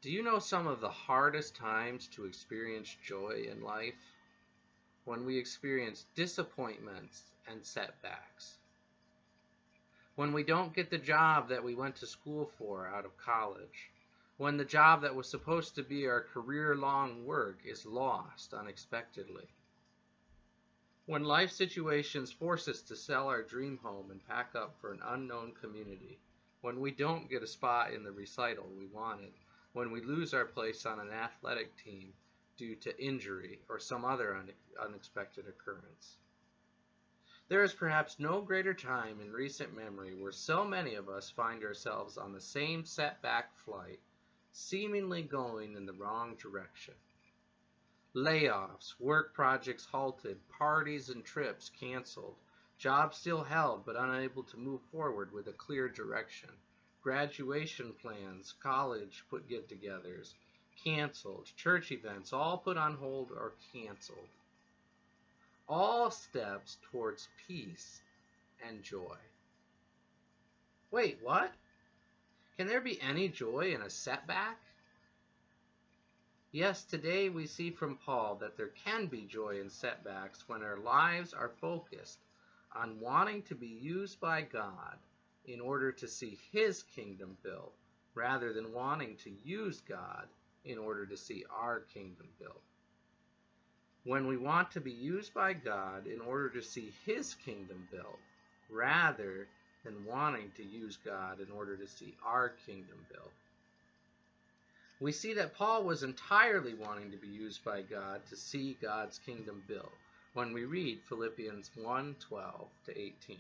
Do you know some of the hardest times to experience joy in life? When we experience disappointments and setbacks. When we don't get the job that we went to school for out of college. When the job that was supposed to be our career-long work is lost unexpectedly. When life situations force us to sell our dream home and pack up for an unknown community. When we don't get a spot in the recital we wanted. When we lose our place on an athletic team due to injury or some other unexpected occurrence. There is perhaps no greater time in recent memory where so many of us find ourselves on the same setback flight, seemingly going in the wrong direction. Layoffs, work projects halted, parties and trips canceled, jobs still held but unable to move forward with a clear direction. Graduation plans, college get-togethers, canceled, church events all put on hold or canceled. All steps towards peace and joy. Wait, what? Can there be any joy in a setback? Yes, today we see from Paul that there can be joy in setbacks when our lives are focused on wanting to be used by God in order to see His kingdom built, rather than wanting to use God in order to see our kingdom built. When we want to be used by God in order to see His kingdom built, rather than wanting to use God in order to see our kingdom built. We see that Paul was entirely wanting to be used by God to see God's kingdom built when we read Philippians 1:12-18.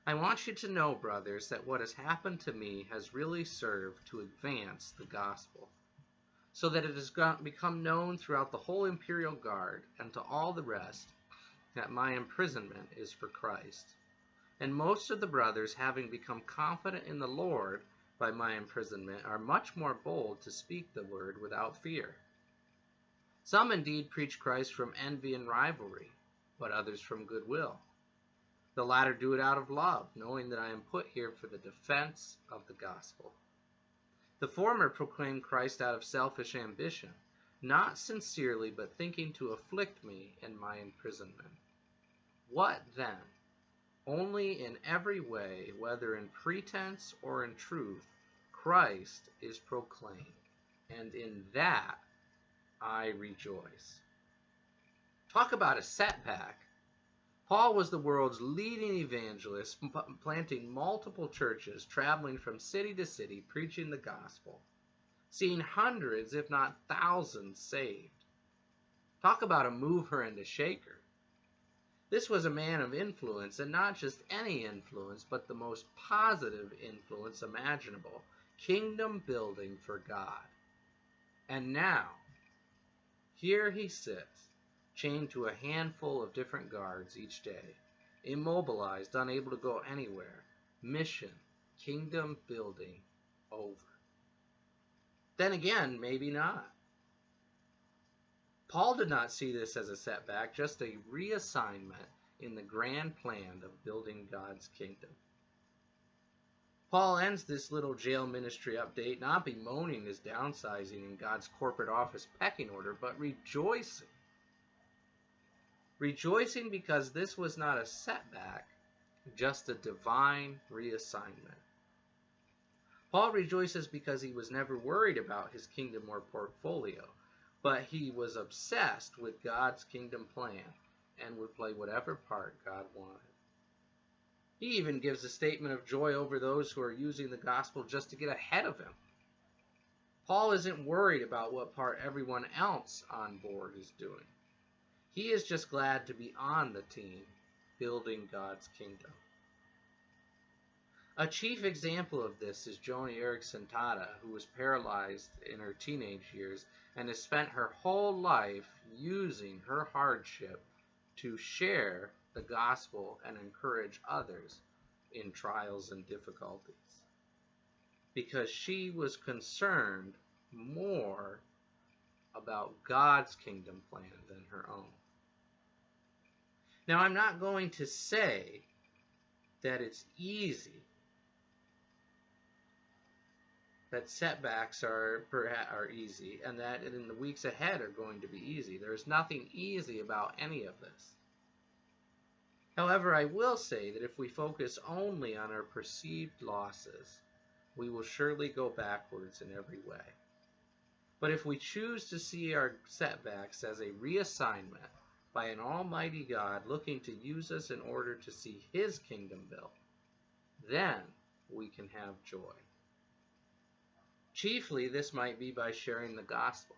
I want you to know, brothers, that what has happened to me has really served to advance the gospel, so that it has become known throughout the whole imperial guard and to all the rest that my imprisonment is for Christ. And most of the brothers, having become confident in the Lord by my imprisonment, are much more bold to speak the word without fear. Some indeed preach Christ from envy and rivalry, but others from goodwill. The latter do it out of love, knowing that I am put here for the defense of the gospel. The former proclaim Christ out of selfish ambition, not sincerely, but thinking to afflict me in my imprisonment. What then? Only in every way, whether in pretense or in truth, Christ is proclaimed, and in that I rejoice. Talk about a setback. Paul was the world's leading evangelist, planting multiple churches, traveling from city to city, preaching the gospel, seeing hundreds, if not thousands, saved. Talk about a mover and a shaker. This was a man of influence, and not just any influence, but the most positive influence imaginable, kingdom building for God. And now, here he sits, chained to a handful of different guards each day, immobilized, unable to go anywhere. Mission, kingdom building, over. Then again, maybe not. Paul did not see this as a setback, just a reassignment in the grand plan of building God's kingdom. Paul ends this little jail ministry update not bemoaning his downsizing in God's corporate office pecking order, but rejoicing. Rejoicing because this was not a setback, just a divine reassignment. Paul rejoices because he was never worried about his kingdom or portfolio, but he was obsessed with God's kingdom plan and would play whatever part God wanted. He even gives a statement of joy over those who are using the gospel just to get ahead of him. Paul isn't worried about what part everyone else on board is doing. He is just glad to be on the team, building God's kingdom. A chief example of this is Joni Eareckson Tada, who was paralyzed in her teenage years and has spent her whole life using her hardship to share the gospel and encourage others in trials and difficulties, because she was concerned more about God's kingdom plan than her own. Now, I'm not going to say that it's easy that setbacks are easy, and that in the weeks ahead are going to be easy. There's nothing easy about any of this. However, I will say that if we focus only on our perceived losses, we will surely go backwards in every way. But if we choose to see our setbacks as a reassignment by an almighty God looking to use us in order to see his kingdom built, then we can have joy. Chiefly, this might be by sharing the gospel.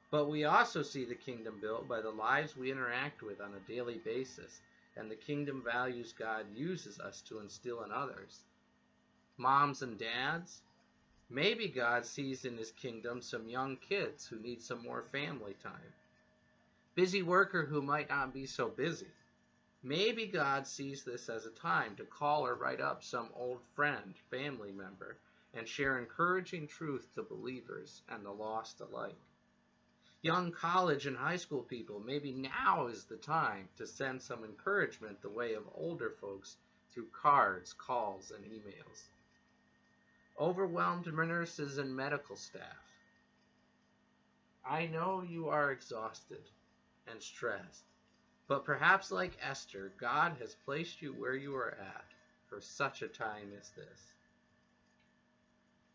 But we also see the kingdom built by the lives we interact with on a daily basis and the kingdom values God uses us to instill in others. Moms and dads, maybe God sees in his kingdom some young kids who need some more family time. Busy worker who might not be so busy. Maybe God sees this as a time to call or write up some old friend, family member, and share encouraging truth to believers and the lost alike. Young college and high school people, maybe now is the time to send some encouragement the way of older folks through cards, calls, and emails. Overwhelmed nurses and medical staff, I know you are exhausted and stressed, but perhaps like Esther, God has placed you where you are at for such a time as this.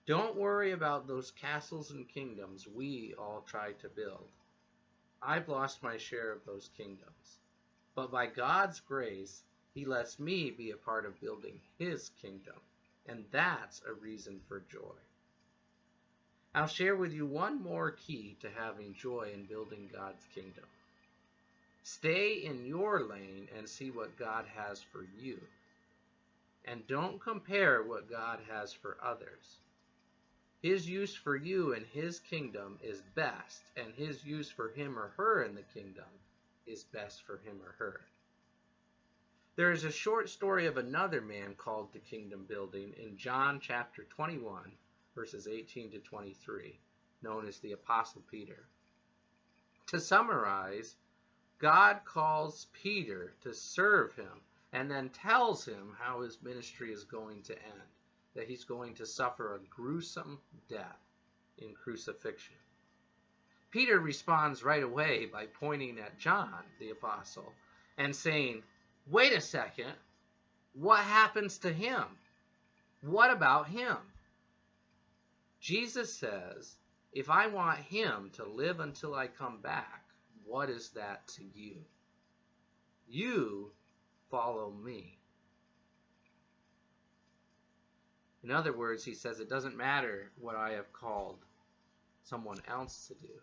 Don't worry about those castles and kingdoms we all try to build. I've lost my share of those kingdoms, but by God's grace, he lets me be a part of building his kingdom, and that's a reason for joy. I'll share with you one more key to having joy in building God's kingdom. Stay in your lane and see what God has for you, and don't compare what God has for others. His use for you in his kingdom is best, and his use for him or her in the kingdom is best for him or her. There is a short story of another man called to kingdom building in John chapter 21, verses 18 to 23, known as the Apostle Peter. To summarize, God calls Peter to serve him and then tells him how his ministry is going to end, that he's going to suffer a gruesome death in crucifixion. Peter responds right away by pointing at John, the apostle, and saying, "Wait a second, what happens to him? What about him?" Jesus says, if I want him to live until I come back, what is that to you? You follow me. In other words, he says, it doesn't matter what I have called someone else to do.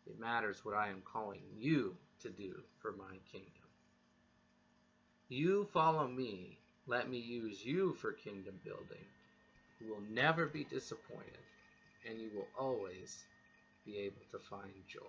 It matters what I am calling you to do for my kingdom. You follow me. Let me use you for kingdom building. You will never be disappointed, and you will always be able to find joy.